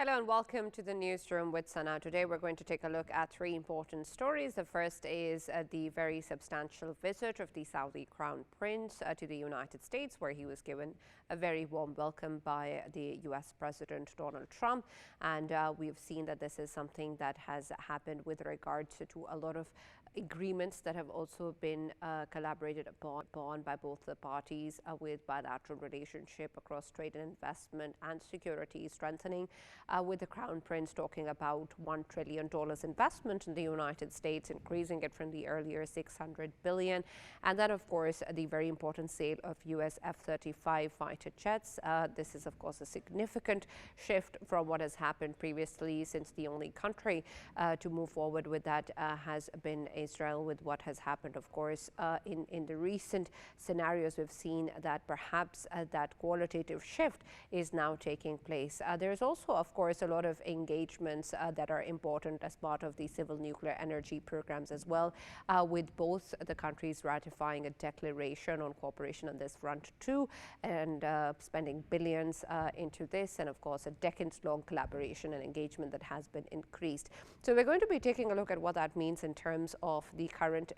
Hello and welcome to the Newsroom with Sana. Today we're going to take a look at three important stories. The first is the very substantial visit of the Saudi Crown Prince to the United States, where he was given a very warm welcome by the US President Donald Trump. And we've seen that this is something that has happened with regards to a lot of agreements that have also been collaborated upon by both the parties with bilateral relationship across trade and investment and security strengthening, with the Crown Prince talking about $1 trillion investment in the United States, increasing it from the earlier $600 billion. And then, of course, the very important sale of US F-35 fighter jets. This is, of course, a significant shift from what has happened previously, since the only country to move forward with that has been Israel. With what has happened, of course, in the recent scenarios, we've seen that perhaps that qualitative shift is now taking place. There's also, of course, a lot of engagements that are important as part of the civil nuclear energy programs as well, with both the countries ratifying a declaration on cooperation on this front too, and spending billions into this, and of course a decades-long collaboration and engagement that has been increased. So we're going to be taking a look at what that means in terms of the current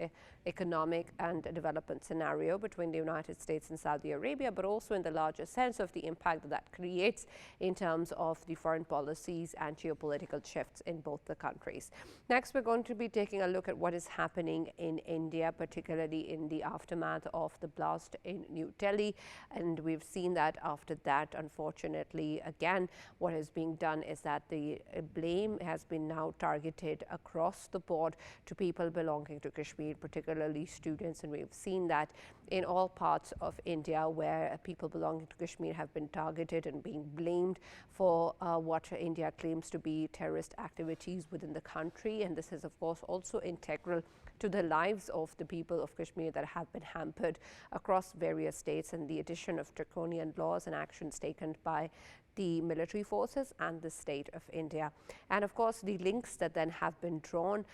economic and development scenario between the United States and Saudi Arabia, but also in the larger sense of the impact that that creates in terms of the foreign policies and geopolitical shifts in both the countries. Next, we're going to be taking a look at what is happening in India, particularly in the aftermath of the blast in New Delhi. And we've seen that after that, unfortunately, again, what is being done is that the blame has been now targeted across the board to people belonging to Kashmir, particularly students. And we've seen that in all parts of India, where people belonging to Kashmir have been targeted and being blamed for what India claims to be terrorist activities within the country. And this is, of course, also integral to the lives of the people of Kashmir that have been hampered across various states, and the addition of draconian laws and actions taken by the military forces and the state of India. And of course, the links that then have been drawn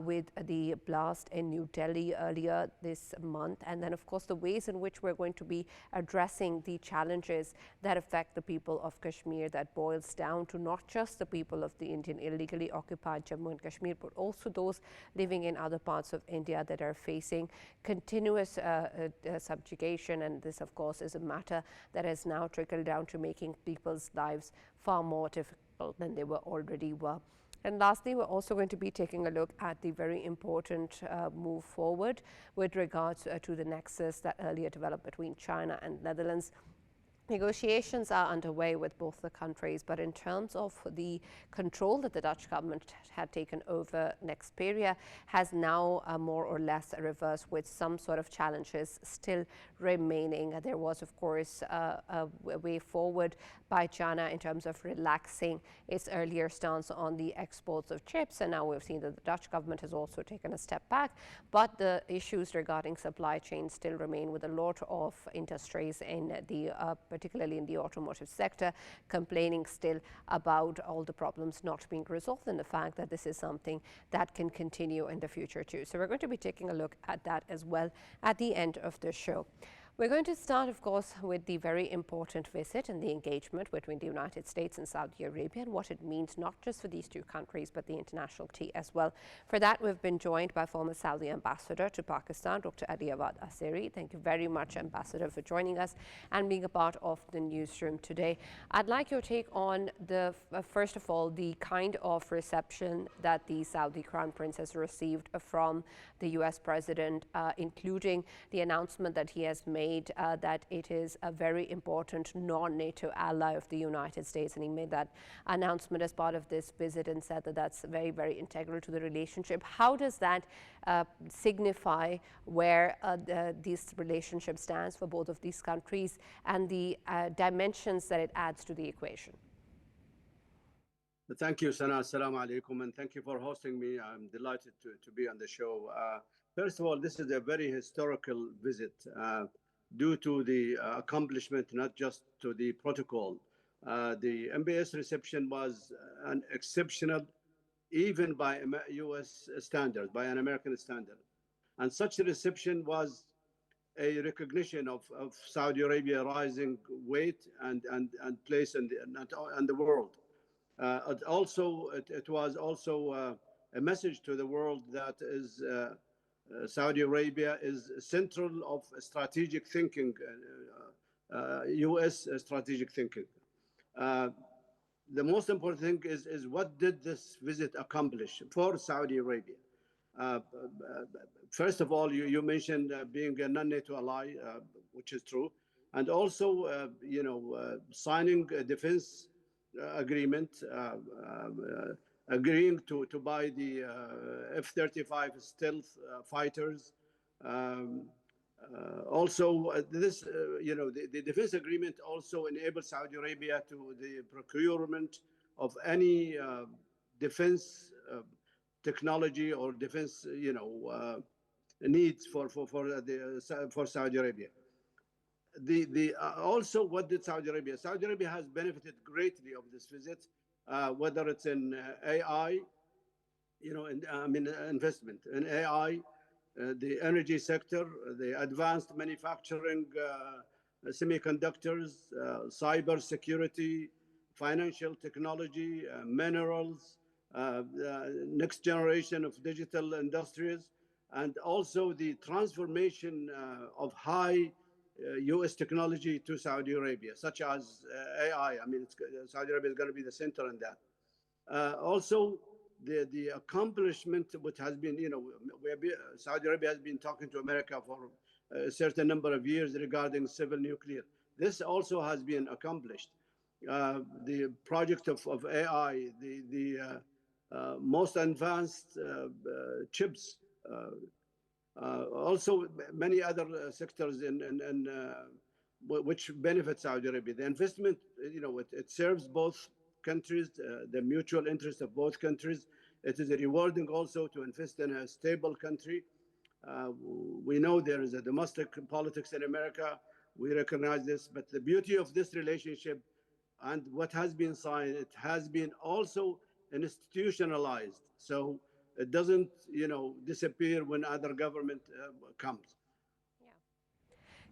with the blast in New Delhi earlier this month. And then, of course, the ways in which we're going to be addressing the challenges that affect the people of Kashmir, that boils down to not just the people of the Indian illegally occupied Jammu and Kashmir, but also those living in other parts of India that are facing continuous subjugation. And this, of course, is a matter that has now trickled down to making people's lives far more difficult than they already were. And lastly, we're also going to be taking a look at the very important move forward with regards to the nexus that earlier developed between China and Netherlands. Negotiations are underway with both the countries, but in terms of the control that the Dutch government had taken over Nexperia has now more or less reversed, with some sort of challenges still remaining. There was, of course, a way forward by China in terms of relaxing its earlier stance on the exports of chips, and now we've seen that the Dutch government has also taken a step back. But the issues regarding supply chains still remain, with a lot of industries in the particularly in the automotive sector, complaining still about all the problems not being resolved, and the fact that this is something that can continue in the future too. So we're going to be taking a look at that as well at the end of the show. We're going to start, of course, with the very important visit and the engagement between the United States and Saudi Arabia, and what it means not just for these two countries, but the international community as well. For that, we've been joined by former Saudi ambassador to Pakistan, Dr. Awadh Asseri. Thank you very much, Ambassador, for joining us and being a part of the newsroom today. I'd like your take on the, first of all, the kind of reception that the Saudi Crown Prince has received from the US President, including the announcement that he has made that it is a very important non-NATO ally of the United States. And he made that announcement as part of this visit and said that that's very, very integral to the relationship. How does that signify where this relationship stands for both of these countries and the dimensions that it adds to the equation? Thank you, Sana. Assalamu alaikum, and thank you for hosting me. I'm delighted to be on the show. First of all, this is a very historical visit due to the accomplishment, not just to the protocol. The MBS reception was an exceptional, even by US standards, by an American standard. And such a reception was a recognition of Saudi Arabia rising weight and place in the world. It was also a message to the world that is Saudi Arabia is central of strategic thinking, U.S. strategic thinking. Uh, the most important thing is what did this visit accomplish for Saudi Arabia? Uh, First of all, you mentioned being a non-NATO ally, which is true, and also, signing a defense agreement, agreeing to buy the F-35 stealth fighters. Um, Also, the defense agreement also enables Saudi Arabia to the procurement of any defense technology or defense, needs for Saudi Arabia. The Also, what did Saudi Arabia? Saudi Arabia has benefited greatly of this visit, whether it's in AI, investment in AI, the energy sector, the advanced manufacturing, semiconductors, cyber security, financial technology, minerals, the next generation of digital industries, and also the transformation of high U.S. technology to Saudi Arabia, such as AI. Saudi Arabia is going to be the center in that. Also, the accomplishment which has been, Saudi Arabia has been talking to America for a certain number of years regarding civil nuclear. This also has been accomplished. The project of AI, the most advanced chips, also many other sectors which benefit Saudi Arabia. The investment, it serves both countries, the mutual interest of both countries. It is rewarding also to invest in a stable country. We know there is a domestic politics in America. We recognize this, but the beauty of this relationship and what has been signed, it has been also institutionalized. So it doesn't, disappear when other government comes.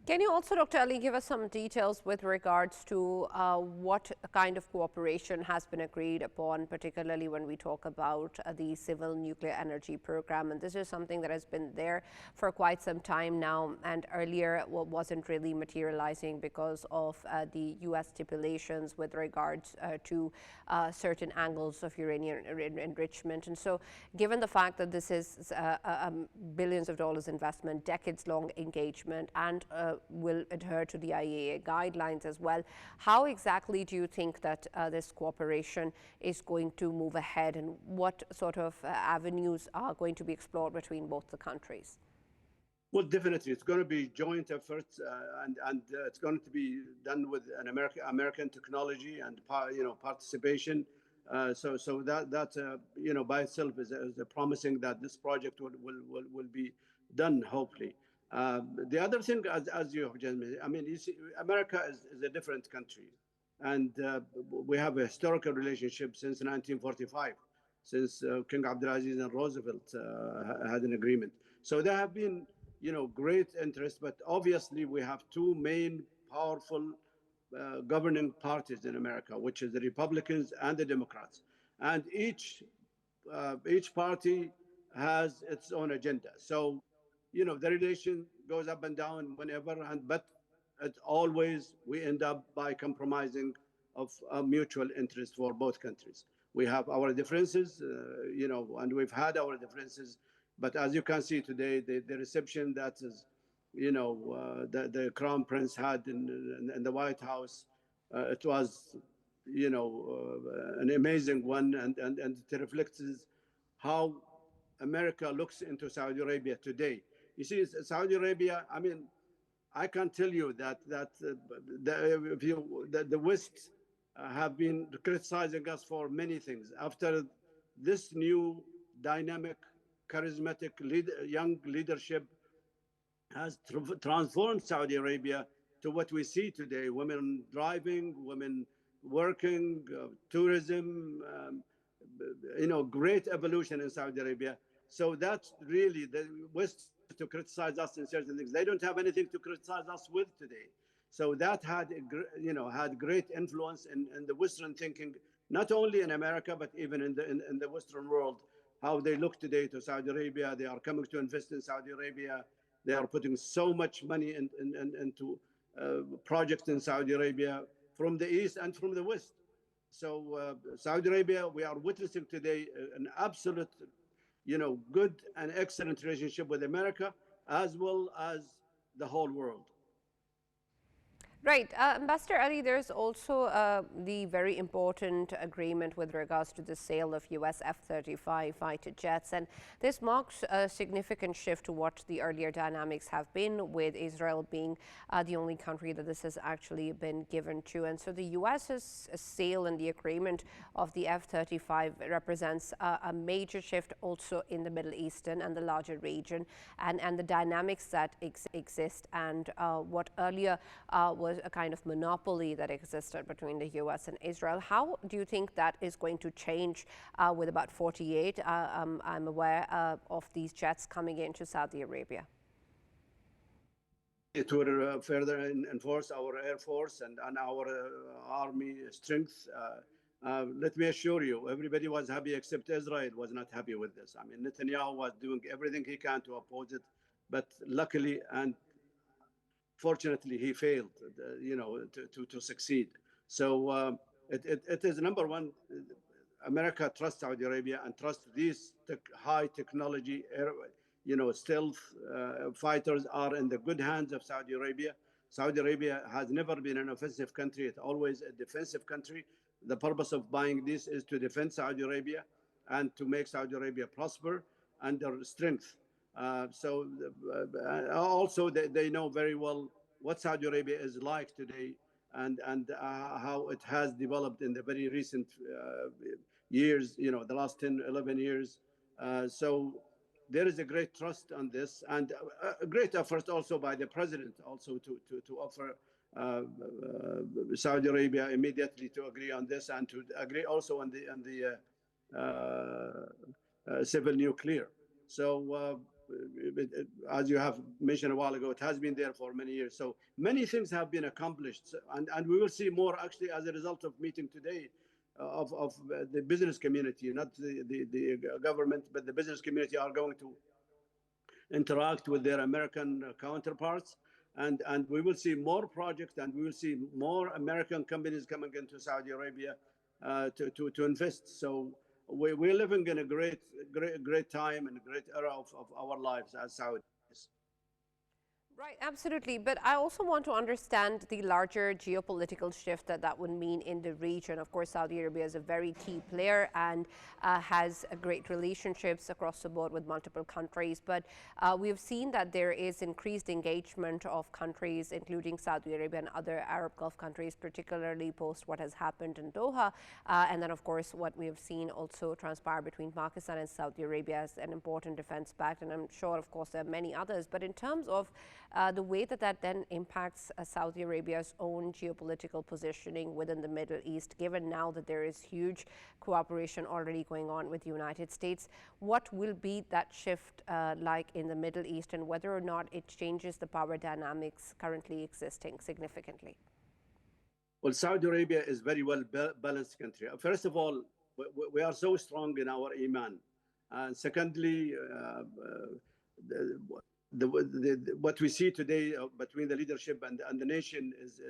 Can you also, Dr. Ali, give us some details with regards to what kind of cooperation has been agreed upon, particularly when we talk about the civil nuclear energy program? And this is something that has been there for quite some time now, and earlier wasn't really materializing because of the U.S. stipulations with regards to certain angles of uranium enrichment. And so, given the fact that this is billions of dollars investment, decades-long engagement, and will adhere to the IAEA guidelines as well, how exactly do you think that this cooperation is going to move ahead, and what sort of avenues are going to be explored between both the countries? Well, definitely, it's going to be joint efforts, and it's going to be done with an American technology and participation. So that by itself is a promising that this project will be done, hopefully. The other thing, as you have just mentioned, you see, America is a different country, and we have a historical relationship since 1945, since King Abdulaziz and Roosevelt had an agreement. So there have been, great interest, but obviously we have two main powerful governing parties in America, which is the Republicans and the Democrats, and each party has its own agenda. So the relation goes up and down whenever, but always we end up by compromising of a mutual interest for both countries. We have our differences, and we've had our differences, but as you can see today, the reception that is, the Crown Prince had in the White House, it was, an amazing one, and it reflects how America looks into Saudi Arabia today. You see, Saudi Arabia, I can tell you that the West have been criticizing us for many things. After this new dynamic, charismatic young leadership has transformed Saudi Arabia to what we see today: women driving, women working, tourism, great evolution in Saudi Arabia. So that's really the West to criticize us in certain things. They don't have anything to criticize us with today. So that had, had great influence in the Western thinking not only in America, but even in the Western world, how they look today to Saudi Arabia. They are coming to invest in Saudi Arabia. They are putting so much money into projects in Saudi Arabia from the east and from the west. So Saudi Arabia, we are witnessing today an absolute, good and excellent relationship with America as well as the whole world. Right. Ambassador Ali, there's also the very important agreement with regards to the sale of US F-35 fighter jets. And this marks a significant shift to what the earlier dynamics have been, with Israel being the only country that this has actually been given to. And so the US's sale and the agreement of the F-35 represents a major shift also in the Middle Eastern and the larger region, and the dynamics that exist, and what earlier was a kind of monopoly that existed between the US and Israel. How do you think that is going to change with about 48, I'm aware, of these jets coming into Saudi Arabia? It will further enforce our Air Force and our Army strength. Let me assure you, everybody was happy except Israel was not happy with this. I mean, Netanyahu was doing everything he can to oppose it, but luckily and fortunately, he failed, to succeed. So it is number one. America trusts Saudi Arabia and trusts these high technology, stealth fighters are in the good hands of Saudi Arabia. Saudi Arabia has never been an offensive country; it's always a defensive country. The purpose of buying this is to defend Saudi Arabia and to make Saudi Arabia prosper under strength. Also they know very well what Saudi Arabia is like today, and how it has developed in the very recent years, the last 10, 11 years. So there is a great trust on this, and a great effort also by the president also to offer Saudi Arabia immediately to agree on this, and to agree also on the civil nuclear. So as you have mentioned a while ago, it has been there for many years. So many things have been accomplished, and we will see more actually as a result of meeting today of the business community, not the government, but the business community are going to interact with their American counterparts, and we will see more projects, and we will see more American companies coming into Saudi Arabia to invest. So we're living in a great time and a great era of our lives as Saudis. Right, absolutely. But I also want to understand the larger geopolitical shift that would mean in the region. Of course, Saudi Arabia is a very key player and has great relationships across the board with multiple countries. But we have seen that there is increased engagement of countries, including Saudi Arabia and other Arab Gulf countries, particularly post what has happened in Doha. And then, of course, what we have seen also transpire between Pakistan and Saudi Arabia as an important defense pact. And I'm sure, of course, there are many others. But in terms of the way that then impacts Saudi Arabia's own geopolitical positioning within the Middle East, given now that there is huge cooperation already going on with the United States, what will be that shift like in the Middle East, and whether or not it changes the power dynamics currently existing significantly? Well, Saudi Arabia is very well balanced country. First of all, we are so strong in our iman, and secondly, what we see today between the leadership and the nation is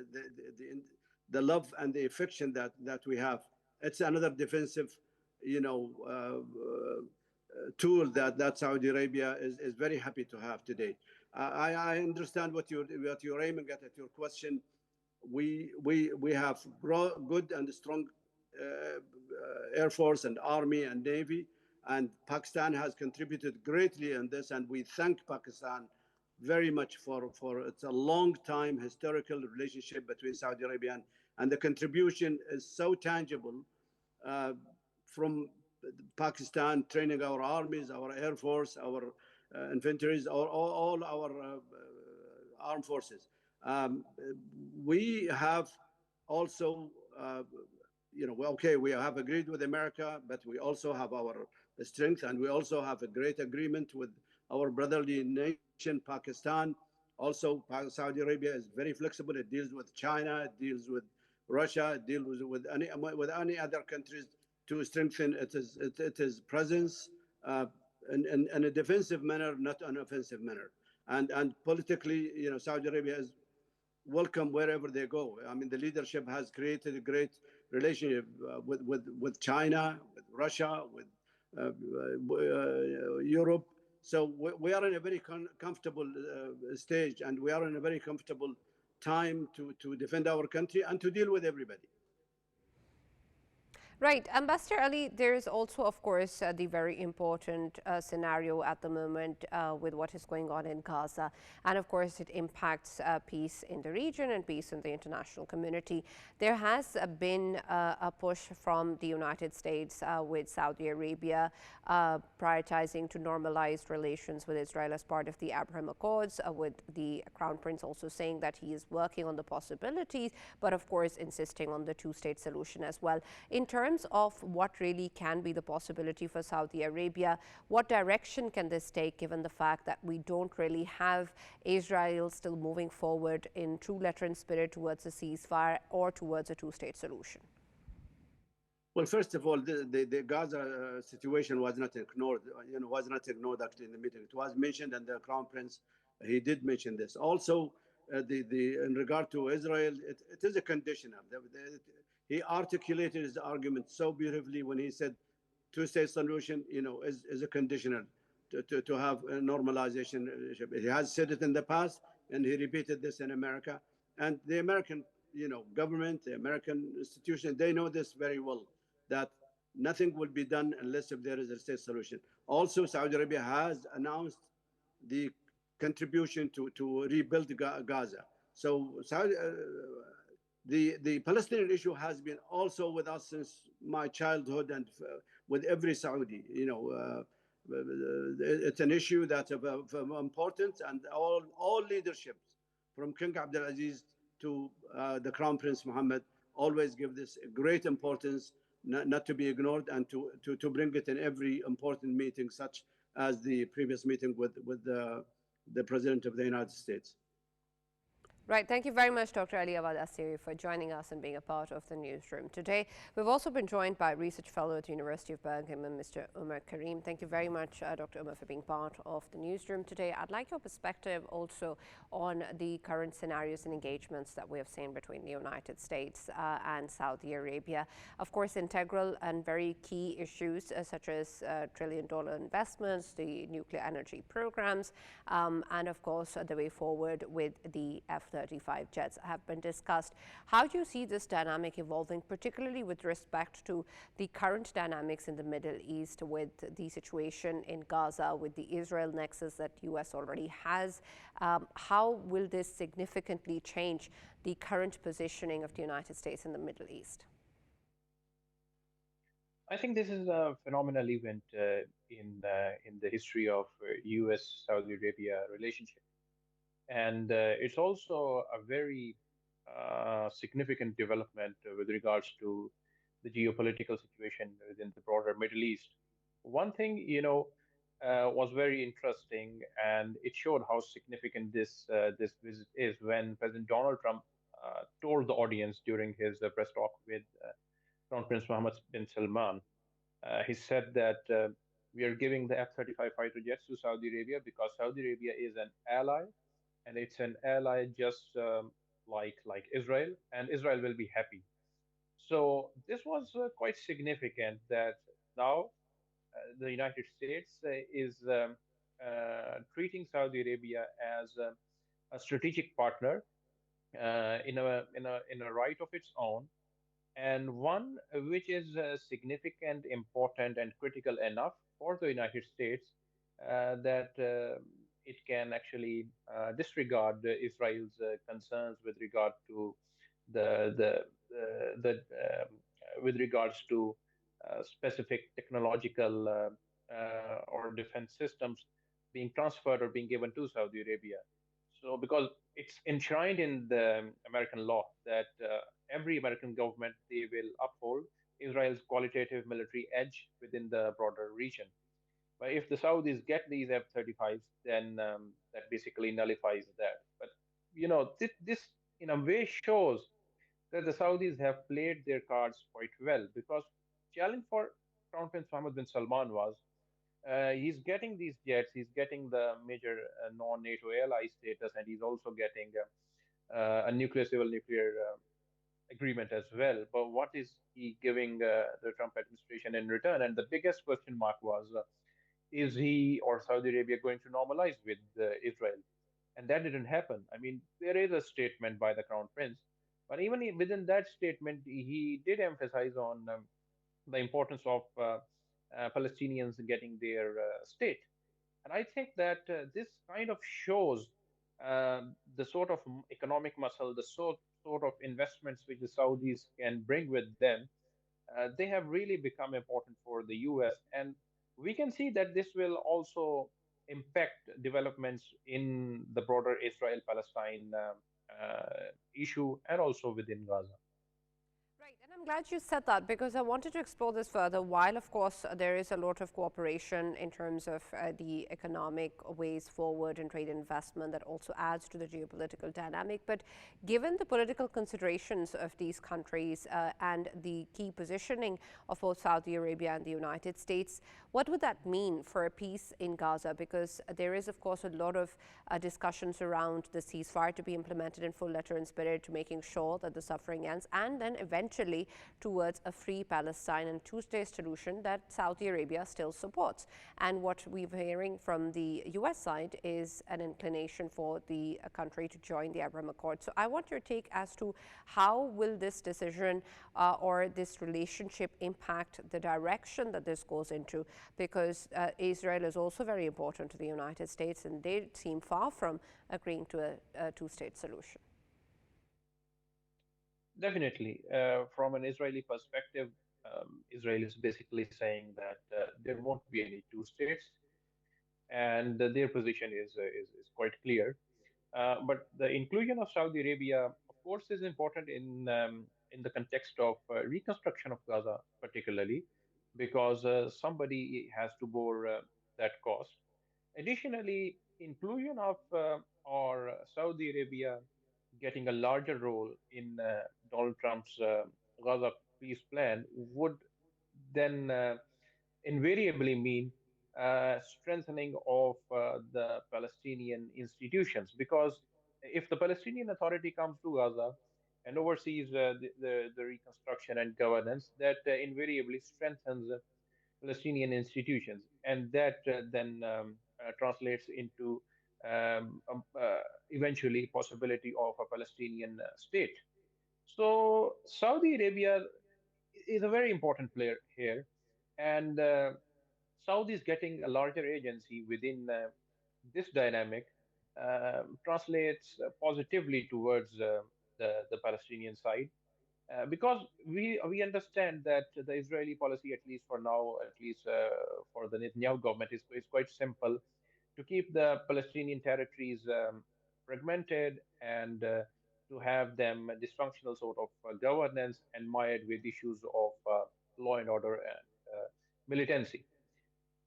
the love and the affection that we have. It's another defensive, tool that Saudi Arabia is very happy to have today. I understand what you're aiming at your question. We have good and strong Air Force and Army and Navy, and Pakistan has contributed greatly in this, and we thank Pakistan very much for it's a long time historical relationship between Saudi Arabia, and the contribution is so tangible from Pakistan, training our armies, our Air Force, our infanteries, all our armed forces. We have also, okay, we have agreed with America, but we also have our strength, and we also have a great agreement with our brotherly nation, Pakistan. Also, Saudi Arabia is very flexible. It deals with China, it deals with Russia, deal with any other countries to strengthen its presence uh, in a defensive manner, not an offensive manner. And politically, Saudi Arabia is welcome wherever they go. I mean, the leadership has created a great relationship with China, with Russia, with Europe. So we are in a very comfortable stage, and we are in a very comfortable time to defend our country and to deal with everybody. Right. Ambassador Ali, there is also, of course, the very important scenario at the moment with what is going on in Gaza. And of course, it impacts peace in the region and peace in the international community. There has been a push from the United States with Saudi Arabia prioritizing to normalize relations with Israel as part of the Abraham Accords, with the Crown Prince also saying that he is working on the possibilities, but of course, insisting on the two-state solution as well. In terms of what really can be the possibility for Saudi Arabia, what direction can this take given the fact that we don't really have Israel still moving forward in true letter and spirit towards a ceasefire or towards a two-state solution? Well, first of all, the Gaza situation was not ignored. Was not ignored actually in the meeting. It was mentioned, and the Crown Prince he did mention this. Also, the in regard to Israel, it is a conditional. He articulated his argument so beautifully when he said two-state solution, is a conditional to have a normalization. He has said it in the past, and he repeated this in America. And the American, government, the American institution, they know this very well, that nothing will be done unless if there is a state solution. Also, Saudi Arabia has announced the contribution to rebuild Gaza. So the Palestinian issue has been also with us since my childhood, and with every Saudi. It's an issue that's of importance, and all leaderships, from King Abdulaziz to the Crown Prince Mohammed, always give this great importance, not to be ignored, and to bring it in every important meeting, such as the previous meeting with the President of the United States. Right. Thank you very much, Dr. Ali Awadh Asseri, for joining us and being a part of the newsroom today. We've also been joined by research fellow at the University of Birmingham, Mr. Umer Karim. Thank you very much, Dr. Umer, for being part of the newsroom today. I'd like your perspective also on the current scenarios and engagements that we have seen between the United States and Saudi Arabia. Of course, integral and very key issues such as trillion-dollar investments, the nuclear energy programs, and of course, the way forward with the F-35 jets have been discussed. How do you see this dynamic evolving, particularly with respect to the current dynamics in the Middle East, with the situation in Gaza, with the Israel nexus that U.S. already has? How will this significantly change the current positioning of the United States in the Middle East? I think this is a phenomenal event in the history of U.S.-Saudi Arabia relationship. And it's also a very significant development with regards to the geopolitical situation within the broader Middle East. One thing, was very interesting, and it showed how significant this visit is when President Donald Trump told the audience during his press talk with Crown Prince Mohammed bin Salman. He said that we are giving the F-35 fighter jets to Saudi Arabia because Saudi Arabia is an ally, and it's an ally just like Israel, and Israel will be happy. So this was quite significant that now the United States is treating Saudi Arabia as a strategic partner in a right of its own, and one which is significant, important, and critical enough for the United States that it can actually disregard Israel's concerns with regard to the with regards to specific technological or defense systems being transferred or being given to Saudi Arabia. So, because it's enshrined in the American law that every American government, they will uphold Israel's qualitative military edge within the broader region. But if the Saudis get these F-35s, then that basically nullifies that. But this in a way shows that the Saudis have played their cards quite well, because challenge for Crown Prince Mohammed bin Salman was he's getting these jets, he's getting the major non-NATO ally status, and he's also getting a nuclear civil nuclear agreement as well. But what is he giving the Trump administration in return? And the biggest question mark was, is he or Saudi Arabia going to normalize with Israel? And that didn't happen. I mean, there is a statement by the Crown Prince, but even within that statement, he did emphasize on the importance of Palestinians getting their state. And I think that this kind of shows the sort of economic muscle, the sort of investments which the Saudis can bring with them. They have really become important for the US. And we can see that this will also impact developments in the broader Israel Palestine issue and also within Gaza. Right, and I'm glad you said that because I wanted to explore this further. While, of course, there is a lot of cooperation in terms of the economic ways forward and trade investment that also adds to the geopolitical dynamic. But given the political considerations of these countries and the key positioning of both Saudi Arabia and the United States, what would that mean for a peace in Gaza? Because there is, of course, a lot of discussions around the ceasefire to be implemented in full letter and spirit, to making sure that the suffering ends, and then eventually towards a free Palestine and two-state solution that Saudi Arabia still supports. And what we're hearing from the US side is an inclination for the country to join the Abraham Accord. So I want your take as to how will this decision or this relationship impact the direction that this goes into, because Israel is also very important to the United States, and they seem far from agreeing to a two-state solution. Definitely. From an Israeli perspective, Israel is basically saying that there won't be any two states, and their position is quite clear. But the inclusion of Saudi Arabia, of course, is important in the context of reconstruction of Gaza, particularly because somebody has to bear that cost. Additionally, inclusion of or Saudi Arabia getting a larger role in Donald Trump's Gaza peace plan would then invariably mean strengthening of the Palestinian institutions. Because if the Palestinian Authority comes to Gaza and oversees the reconstruction and governance, that invariably strengthens Palestinian institutions, and that then translates into eventually possibility of a Palestinian state. So Saudi Arabia is a very important player here, and Saudi is getting a larger agency within this dynamic translates positively towards the Palestinian side. Because we understand that the Israeli policy, at least for now, at least for the Netanyahu government, is quite simple: to keep the Palestinian territories fragmented and to have them dysfunctional sort of governance and mired with issues of law and order and militancy.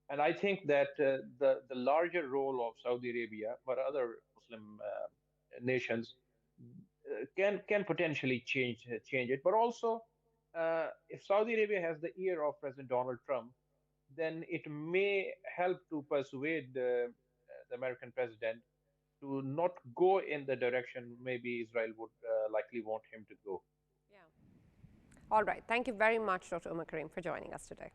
And I think that the larger role of Saudi Arabia, but other Muslim nations, can potentially change it. But also, if Saudi Arabia has the ear of President Donald Trump, then it may help to persuade the American president to not go in the direction maybe Israel would likely want him to go. Yeah. All right. Thank you very much, Dr. Umer Karim, for joining us today.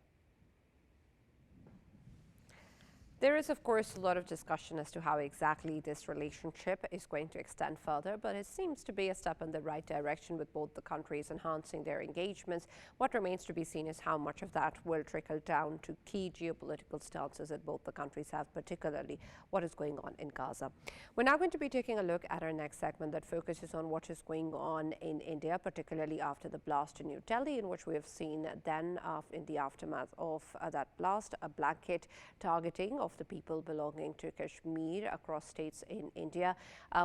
There is, of course, a lot of discussion as to how exactly this relationship is going to extend further, but it seems to be a step in the right direction with both the countries enhancing their engagements. What remains to be seen is how much of that will trickle down to key geopolitical stances that both the countries have, particularly what is going on in Gaza. We're now going to be taking a look at our next segment that focuses on what is going on in India, particularly after the blast in New Delhi, in which we have seen then in the aftermath of that blast, a blanket targeting of the people belonging to Kashmir across states in India,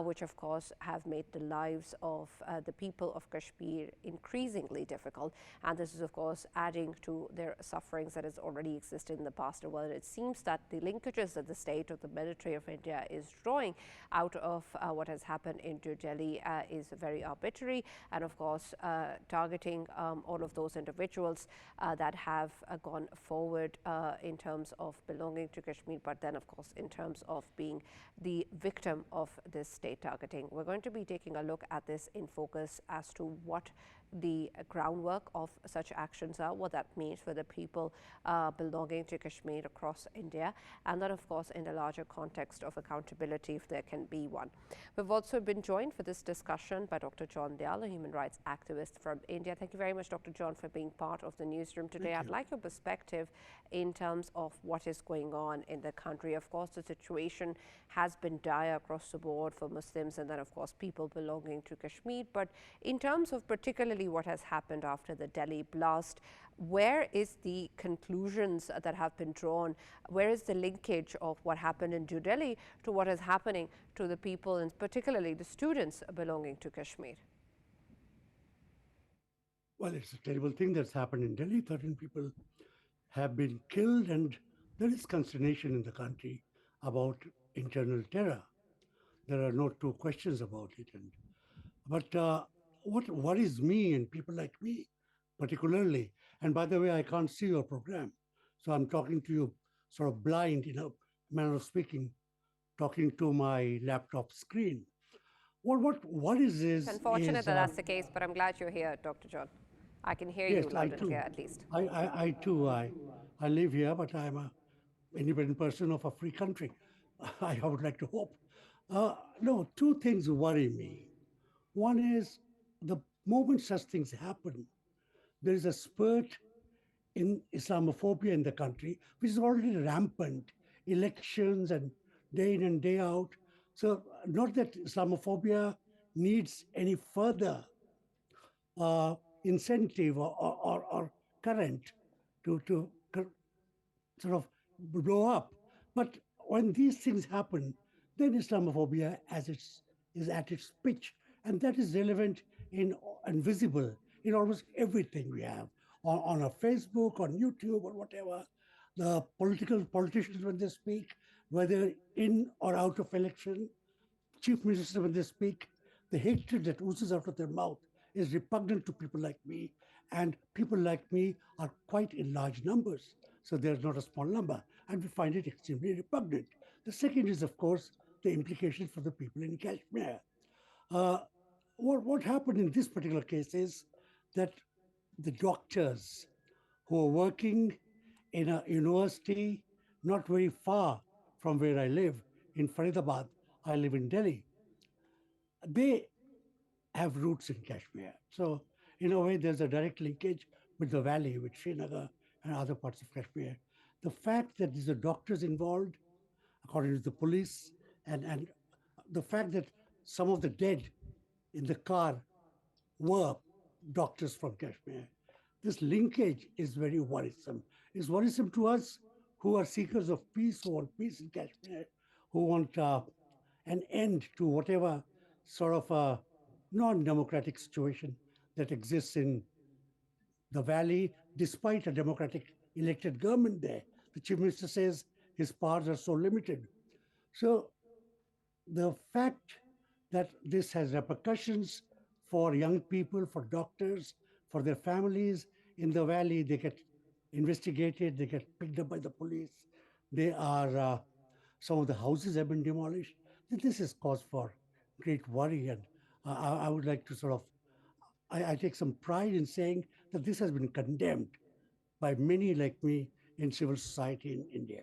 which of course have made the lives of the people of Kashmir increasingly difficult. And this is of course adding to their sufferings that has already existed in the past. Well, it seems that the linkages that the state or the military of India is drawing out of what has happened in New Delhi is very arbitrary, and of course targeting all of those individuals that have gone forward in terms of belonging to Kashmir, but then of course in terms of being the victim of this state targeting. We're going to be taking a look at this in focus as to what the groundwork of such actions are, what that means for the people belonging to Kashmir across India, and then of course in the larger context of accountability if there can be one. We've also been joined for this discussion by Dr. John Dayal, a human rights activist from India. Thank you very much, Dr. John, for being part of the newsroom today. I'd like your perspective in terms of what is going on in the country. Of course, the situation has been dire across the board for Muslims and then of course people belonging to Kashmir, but in terms of particularly what has happened after the Delhi blast, where is the conclusions that have been drawn? Where is the linkage of what happened in New Delhi to what is happening to the people and particularly the students belonging to Kashmir? Well, it's a terrible thing that's happened in Delhi. 13 people have been killed, and there is consternation in the country about internal terror. There are no two questions about it. But what worries me and people like me particularly, and by the way, I can't see your program, so I'm talking to you sort of blind in a manner of speaking, talking to my laptop screen. What is this? It's unfortunate that that's the case, but I'm glad you're here, Dr. John. I can hear you loud and clear at least. I too, I live here, but I'm an independent person of a free country. I would like to hope. No, two things worry me. One is the moment such things happen, there is a spurt in Islamophobia in the country, which is already rampant, elections and day in and day out. So not that Islamophobia needs any further incentive or current to sort of blow up. But when these things happen, then Islamophobia is at its pitch. And that is relevant and visible in almost everything we have on a Facebook, on YouTube, or whatever. The politicians, when they speak, whether in or out of election, chief ministers, when they speak, the hatred that oozes out of their mouth is repugnant to people like me. And people like me are quite in large numbers. So they're not a small number. And we find it extremely repugnant. The second is, of course, the implications for the people in Kashmir. What happened in this particular case is that the doctors who are working in a university not very far from where I live, in Faridabad, I live in Delhi, they have roots in Kashmir. So in a way, there's a direct linkage with the valley, with Srinagar and other parts of Kashmir. The fact that these are doctors involved, according to the police, and the fact that some of the dead in the car were doctors from Kashmir. This linkage is very worrisome. It's worrisome to us who are seekers of peace, who want peace in Kashmir, who want an end to whatever sort of a non-democratic situation that exists in the valley, despite a democratic elected government there. The chief minister says his powers are so limited. So the fact that this has repercussions for young people, for doctors, for their families in the valley, they get investigated, they get picked up by the police. Some of the houses have been demolished. This is cause for great worry, and I would like to sort of, I take some pride in saying that this has been condemned by many like me in civil society in India.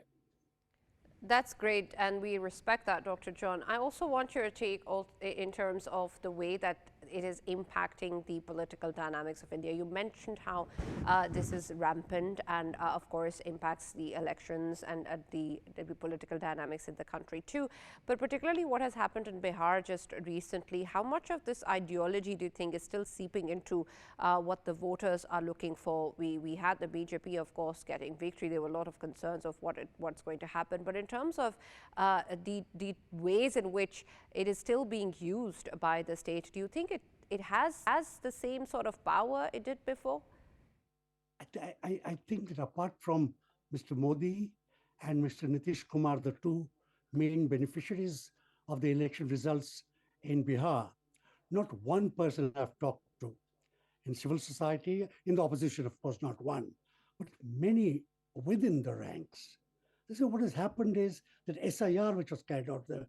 That's great, and we respect that, Dr. John. I also want your take in terms of the way that it is impacting the political dynamics of India? You mentioned how this is rampant and, of course, impacts the elections and the political dynamics in the country too. But particularly what has happened in Bihar just recently, how much of this ideology do you think is still seeping into what the voters are looking for? We had the BJP, of course, getting victory. There were a lot of concerns of what's going to happen. But in terms of the ways in which it is still being used by the state, do you think it has the same sort of power it did before? I think that apart from Mr. Modi and Mr. Nitish Kumar, the two main beneficiaries of the election results in Bihar, not one person I've talked to in civil society, in the opposition, of course, not one, but many within the ranks. So what has happened is that SIR, which was carried out, the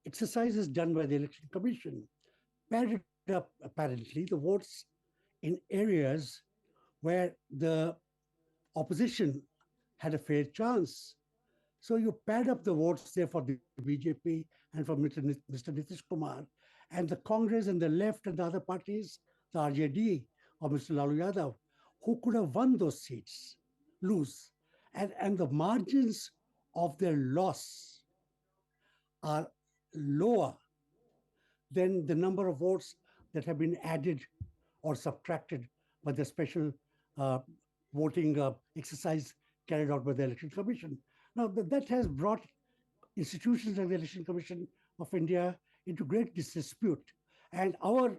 exercises done by the Election Commission, padded up, apparently, the votes in areas where the opposition had a fair chance. So you pad up the votes there for the BJP and for Mr. Nitish Kumar, and the Congress and the left and the other parties, the RJD or Mr. Lalu Yadav, who could have won those seats, lose. And the margins of their loss are lower than the number of votes that have been added or subtracted by the special voting exercise carried out by the Election Commission. Now, that has brought institutions like the Election Commission of India into great disrepute. And our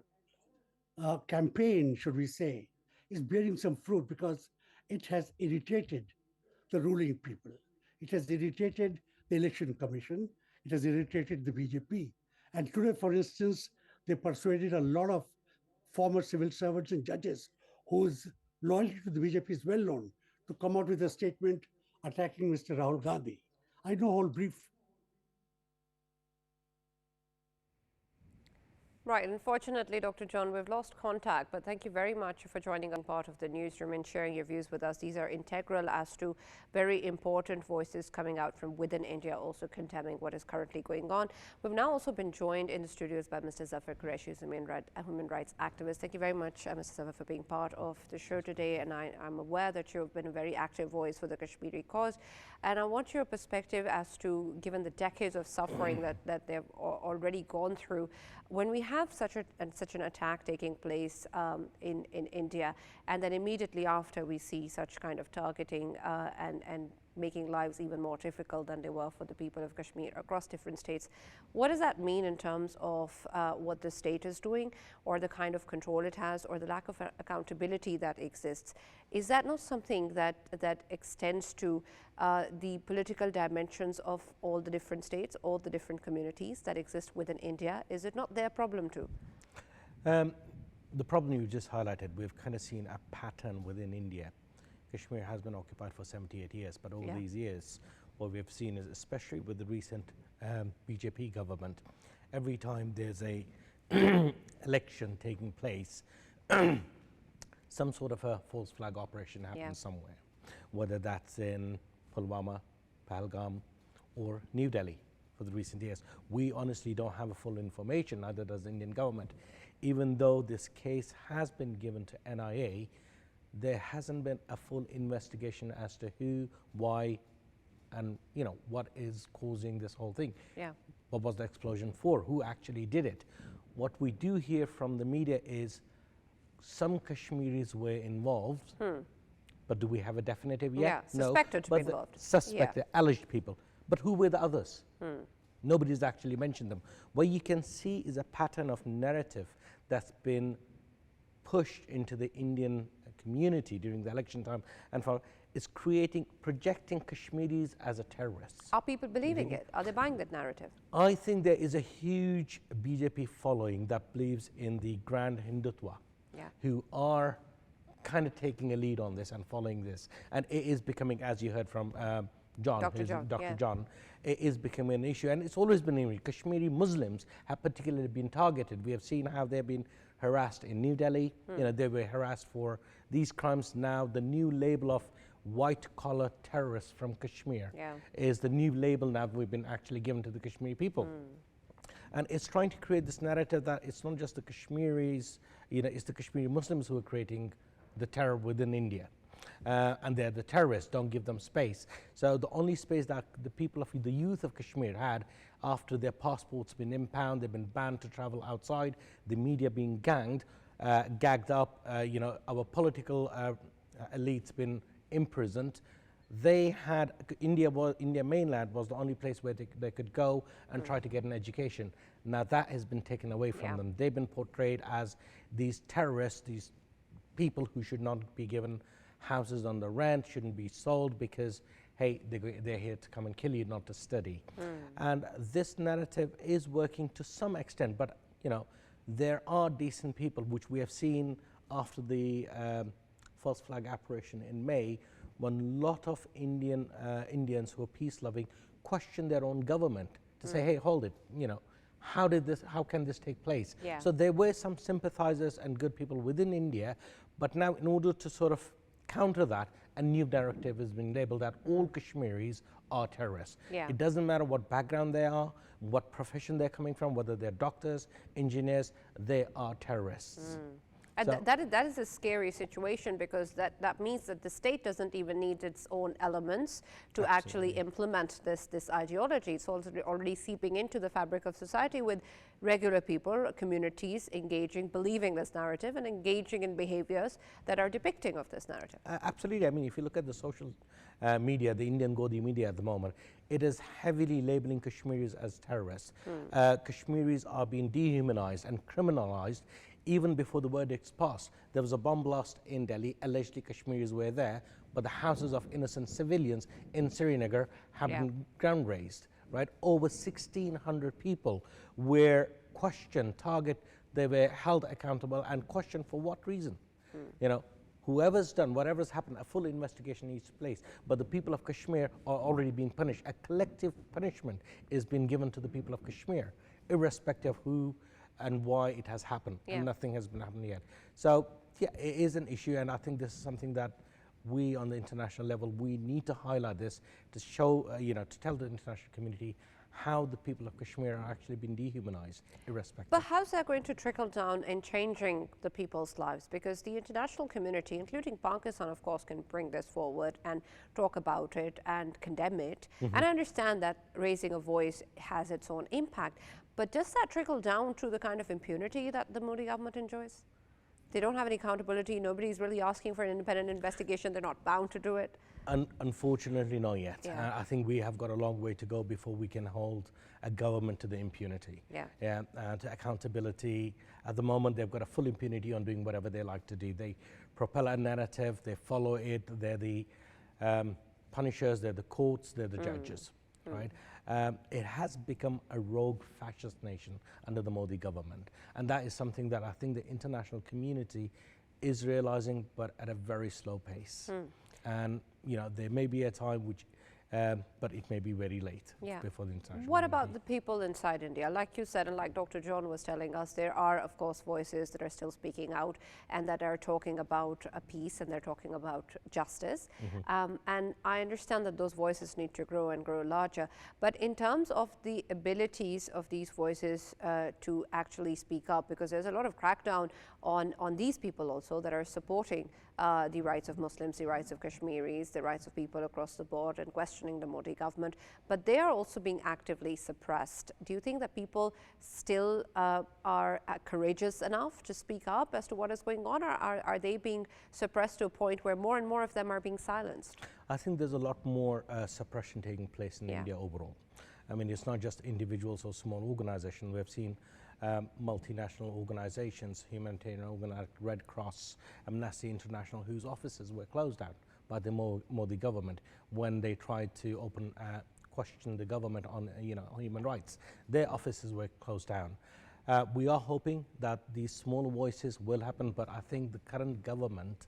campaign, should we say, is bearing some fruit because it has irritated the ruling people. It has irritated the Election Commission. It has irritated the BJP. And today, for instance, they persuaded a lot of former civil servants and judges whose loyalty to the BJP is well known to come out with a statement attacking Mr. Rahul Gandhi. I know whole brief. Right. Unfortunately, Dr. John, we've lost contact, but thank you very much for joining on part of the newsroom and sharing your views with us. These are integral as to very important voices coming out from within India, also condemning what is currently going on. We've now also been joined in the studios by Mr. Zaffar Quraishi, who's a human rights activist. Thank you very much, Mr. Zaffar, for being part of the show today. And I'm aware that you've been a very active voice for the Kashmiri cause. And I want your perspective as to, given the decades of suffering that they've already gone through, when we have such an attack taking place in India, and then immediately after we see such kind of targeting and making lives even more difficult than they were for the people of Kashmir across different states, what does that mean in terms of what the state is doing, or the kind of control it has, or the lack of accountability that exists? Is that not something that extends to the political dimensions of all the different states, all the different communities that exist within India? Is it not their problem too? The problem you just highlighted, we've kind of seen a pattern within India. Kashmir has been occupied for 78 years, but over these years, what we've seen is, especially with the recent BJP government, every time there's a election taking place, some sort of a false flag operation happens somewhere, whether that's in Pulwama, Pahalgam, or New Delhi for the recent years. We honestly don't have a full information, neither does the Indian government. Even though this case has been given to NIA, there hasn't been a full investigation as to who, why, and what is causing this whole thing. What was the explosion for? Who actually did it? What we do hear from the media is some Kashmiris were involved, but do we have a definitive yet? Yeah, suspected to be involved. Suspected, alleged people. But who were the others? Nobody's actually mentioned them. What you can see is a pattern of narrative that's been pushed into the Indian community during the election time, and it's projecting Kashmiris as a terrorist. Are people believing it? Are they buying that narrative? I think there is a huge BJP following that believes in the grand Hindutva, who are kind of taking a lead on this and following this. And it is becoming, as you heard from Dr. John, it is becoming an issue. And it's always been an issue. Kashmiri Muslims have particularly been targeted. We have seen how they've been harassed in New Delhi. They were harassed for these crimes. Now the new label of white-collar terrorists from Kashmir is the new label now we've been actually given to the Kashmiri people. And it's trying to create this narrative that it's not just the Kashmiris, it's the Kashmiri Muslims who are creating the terror within India. And they're the terrorists, don't give them space. So the only space that the people of the youth of Kashmir had after their passports been impounded, they've been banned to travel outside, the media being gagged up, our political elites been imprisoned. They had, India mainland was the only place where they could go and try to get an education. Now that has been taken away from them. They've been portrayed as these terrorists, these people who should not be given houses on the rent, shouldn't be sold because, hey, they're here to come and kill you, not to study. And this narrative is working to some extent, but there are decent people, which we have seen after the false flag operation in May, when a lot of Indians who are peace-loving question their own government to say, hey, hold it, how can this take place? So there were some sympathizers and good people within India, but now in order to sort of counter that, a new narrative has been labeled that all Kashmiris are terrorists. It doesn't matter what background they are, what profession they're coming from, whether they're doctors, engineers, they are terrorists. And that is a scary situation, because that means that the state doesn't even need its own elements to actually implement this ideology. It's already seeping into the fabric of society, with regular people, communities engaging, believing this narrative and engaging in behaviors that are depicting of this narrative. Absolutely. I mean, if you look at the social media, the Indian Godi media at the moment, it is heavily labeling Kashmiris as terrorists. Kashmiris are being dehumanized and criminalized even before the verdicts passed. There was a bomb blast in Delhi, allegedly Kashmiris were there, but the houses of innocent civilians in Srinagar have been ground razed, right? Over 1,600 people were questioned, they were held accountable and questioned for what reason? Whoever's done, whatever's happened, a full investigation needs place. But the people of Kashmir are already being punished. A collective punishment is being given to the people of Kashmir, irrespective of who and why it has happened, and nothing has been happening yet. So yeah, it is an issue, and I think this is something that we on the international level, we need to highlight this to show, to tell the international community how the people of Kashmir are actually being dehumanized, irrespective. But how's that going to trickle down in changing the people's lives? Because the international community, including Pakistan, of course, can bring this forward and talk about it and condemn it. And I understand that raising a voice has its own impact. But does that trickle down to the kind of impunity that the Modi government enjoys? They don't have any accountability. Nobody's really asking for an independent investigation. They're not bound to do it. Unfortunately, not yet. I think we have got a long way to go before we can hold a government to the impunity. To accountability. At the moment, they've got a full impunity on doing whatever they like to do. They propel a narrative, they follow it, they're the punishers, they're the courts, they're the judges, right? It has become a rogue fascist nation under the Modi government. And that is something that I think the international community is realizing, but at a very slow pace. And there may be a time which, but it may be very late before the international What about the people inside India? Like you said, and like Dr. John was telling us, there are, of course, voices that are still speaking out and that are talking about peace, and they're talking about justice. And I understand that those voices need to grow and grow larger. But in terms of the abilities of these voices to actually speak up, because there's a lot of crackdown on these people also that are supporting the rights of Muslims, the rights of Kashmiris, the rights of people across the board, and questioning the Modi government, but they are also being actively suppressed. Do you think that people still are courageous enough to speak up as to what is going on, or are they being suppressed to a point where more and more of them are being silenced? I think there's a lot more suppression taking place in India overall. I mean, it's not just individuals or small organizations. We've seen multinational organizations, humanitarian organizations, Red Cross, Amnesty International, whose offices were closed down by the Modi government when they tried to question the government on human rights. Their offices were closed down. We are hoping that these small voices will happen, but I think the current government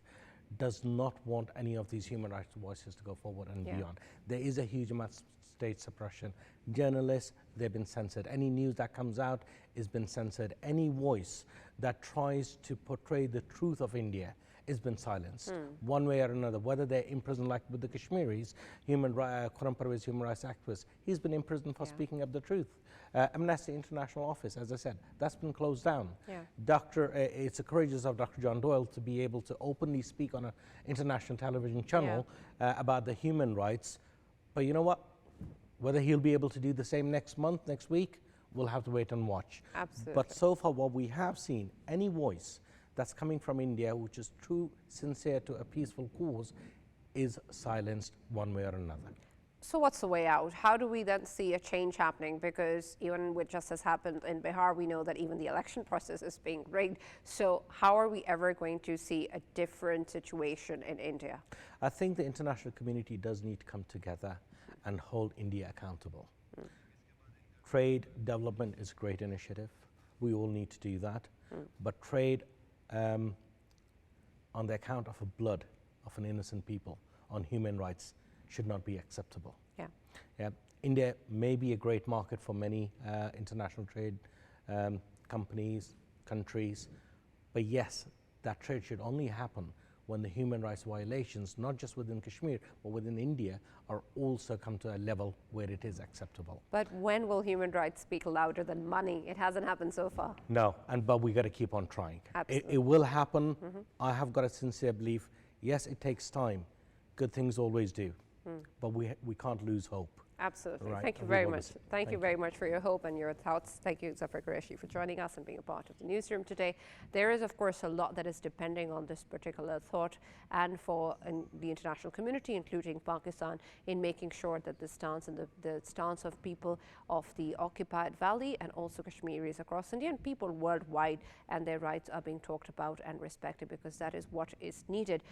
does not want any of these human rights voices to go forward and beyond. There is a huge amount of state suppression. Journalists, they've been censored. Any news that comes out has been censored. Any voice that tries to portray the truth of India, is been silenced one way or another, whether they're imprisoned like with the Kashmiris, Quram Parvez, human rights activist, he's been imprisoned for speaking up the truth. Amnesty International office, as I said, that's been closed down. It's a courageous of Dr. John Doyle to be able to openly speak on an international television channel about the human rights. But you know what? Whether he'll be able to do the same next month, next week, we'll have to wait and watch. Absolutely. But so far, what we have seen, any voice that's coming from India, which is true, sincere to a peaceful cause, is silenced one way or another. So what's the way out? How do we then see a change happening? Because even with just as happened in Bihar, we know that even the election process is being rigged. So how are we ever going to see a different situation in India? I think the international community does need to come together and hold India accountable. Trade development is a great initiative. We all need to do that. But trade on the account of a blood of an innocent people, on human rights, should not be acceptable. India may be a great market for many international trade companies, countries, but yes, that trade should only happen when the human rights violations, not just within Kashmir, but within India, are also come to a level where it is acceptable. But when will human rights speak louder than money? It hasn't happened so far. No, but we got to keep on trying. Absolutely. It will happen. I have got a sincere belief. Yes, it takes time. Good things always do. But we can't lose hope. Absolutely. Right. Thank you And very we much. want to- Thank you very much for your hope and your thoughts. Thank you, Zaffar Quraishi, for joining us and being a part of the newsroom today. There is, of course, a lot that is depending on this particular thought and for the international community, including Pakistan, in making sure that the stance and the stance of people of the occupied valley and also Kashmiris across India and people worldwide and their rights are being talked about and respected, because that is what is needed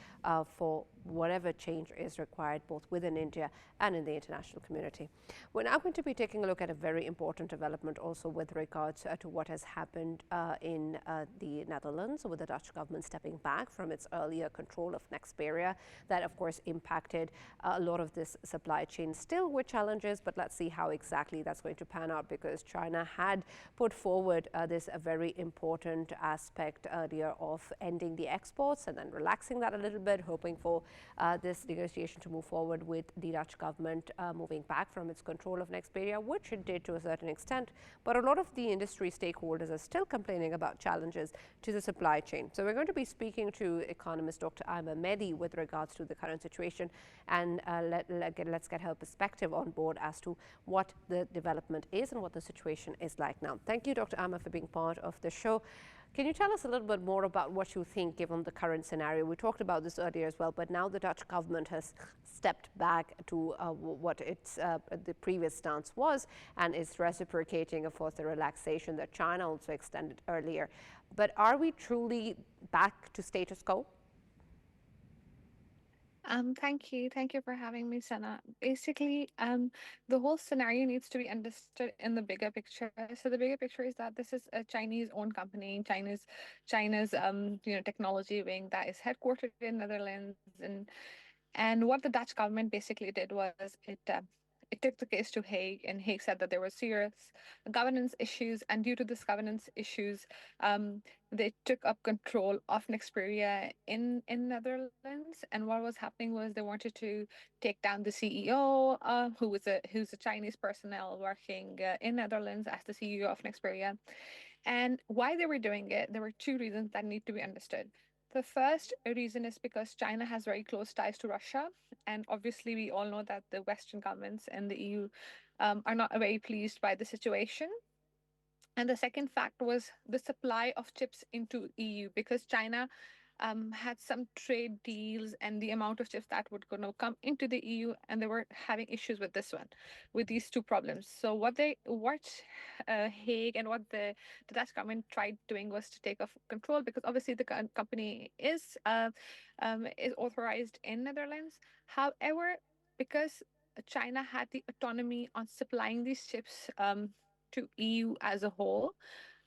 for whatever change is required both within India and in the international community. We're now going to be taking a look at a very important development also with regards to what has happened in the Netherlands, with the Dutch government stepping back from its earlier control of Nexperia. That, of course, impacted a lot of this supply chain, still with challenges, but let's see how exactly that's going to pan out, because China had put forward this a very important aspect earlier of ending the exports and then relaxing that a little bit, hoping for this negotiation to move forward with the Dutch government moving back from its control of Nexperia, which it did to a certain extent. But a lot of the industry stakeholders are still complaining about challenges to the supply chain. So we're going to be speaking to economist Dr. Aima Mehdi with regards to the current situation, and let's get her perspective on board as to what the development is and what the situation is like now. Thank you, Dr. Aima, for being part of the show. Can you tell us a little bit more about what you think given the current scenario? We talked about this earlier as well, but now the Dutch government has stepped back to what its the previous stance was and is reciprocating, of course, the relaxation that China also extended earlier. But are we truly back to status quo? Thank you. Thank you for having me, Sana. Basically, the whole scenario needs to be understood in the bigger picture. So the bigger picture is that this is a Chinese-owned company, China's technology wing that is headquartered in Netherlands, and what the Dutch government basically did was it took the case to Hague, and Hague said that there were serious governance issues, and due to this governance issues, they took up control of Nexperia in Netherlands. And what was happening was they wanted to take down the CEO, who's a Chinese personnel working in Netherlands as the CEO of Nexperia. And why they were doing it, there were two reasons that need to be understood. The first reason is because China has very close ties to Russia. And obviously, we all know that the Western governments and the EU are not very pleased by the situation. And the second fact was the supply of chips into EU, because China had some trade deals and the amount of chips that would come into the EU, and they were having issues with these two problems. So what Hague and what the Dutch government tried doing was to take off control, because obviously the company is authorized in Netherlands. However, because China had the autonomy on supplying these chips to EU as a whole,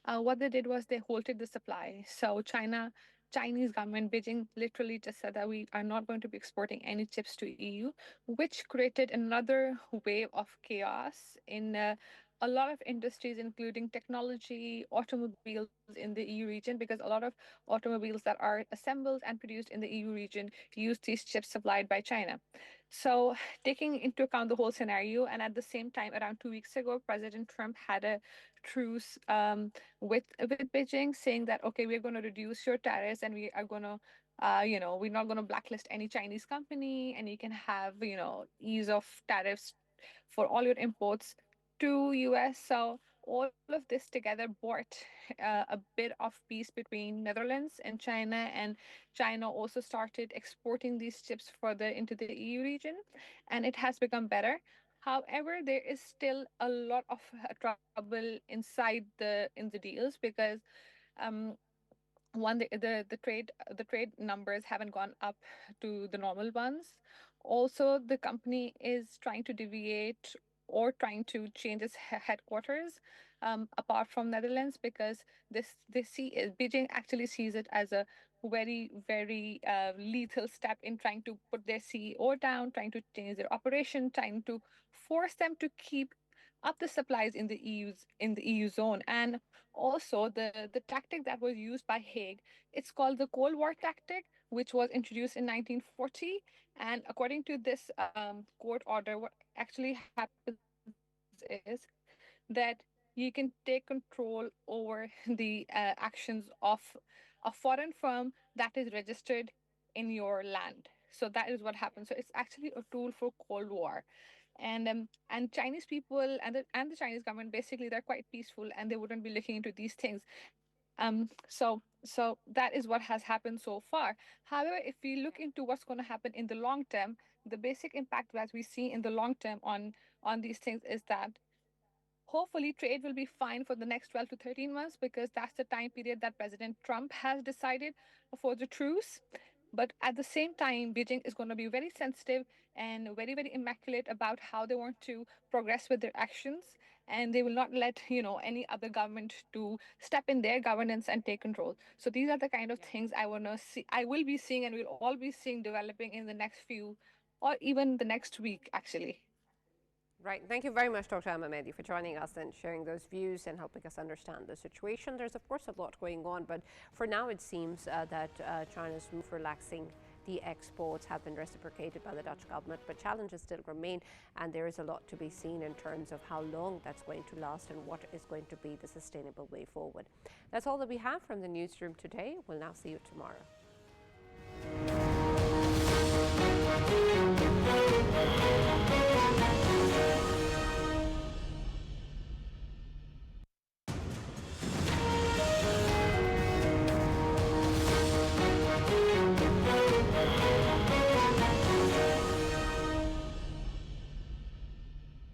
what they did was they halted the supply. So Chinese government, Beijing, literally just said that we are not going to be exporting any chips to EU, which created another wave of chaos in a lot of industries, including technology, automobiles in the EU region, because a lot of automobiles that are assembled and produced in the EU region use these chips supplied by China. So, taking into account the whole scenario, and at the same time, around 2 weeks ago, President Trump had a truce with Beijing, saying that okay, we're going to reduce your tariffs, and we are going to we're not going to blacklist any Chinese company, and you can have, ease of tariffs for all your imports to US. So all of this together brought a bit of peace between Netherlands and China, and China also started exporting these chips further into the EU region, and it has become better. However, there is still a lot of trouble inside the deals, because um, one the trade numbers haven't gone up to the normal ones. Also, the company is trying to deviate or trying to change its headquarters apart from Netherlands, because Beijing actually sees it as a very very lethal step in trying to put their CEO down, trying to change their operation, trying to force them to keep up the supplies in the EU zone. And also, the tactic that was used by Hague, it's called the Cold War tactic, which was introduced in 1940. And according to this court order, what actually happens is that you can take control over the actions of a foreign firm that is registered in your land. So that is what happens. So it's actually a tool for Cold War. And Chinese people and the Chinese government, basically, they're quite peaceful, and they wouldn't be looking into these things. So that is what has happened so far. However, if we look into what's going to happen in the long term, the basic impact that we see in the long term on these things is that hopefully trade will be fine for the next 12 to 13 months, because that's the time period that President Trump has decided for the truce. But at the same time, Beijing is going to be very sensitive and very, very immaculate about how they want to progress with their actions. And they will not let, any other government to step in their governance and take control. So these are the kind of things I will be seeing, and we'll all be seeing developing in the next few, or even the next week, actually. Right. Thank you very much, Dr. Mehdi, for joining us and sharing those views and helping us understand the situation. There's, of course, a lot going on, but for now it seems that China's move for relaxing the exports have been reciprocated by the Dutch government, but challenges still remain, and there is a lot to be seen in terms of how long that's going to last and what is going to be the sustainable way forward. That's all that we have from the newsroom today. We'll now see you tomorrow.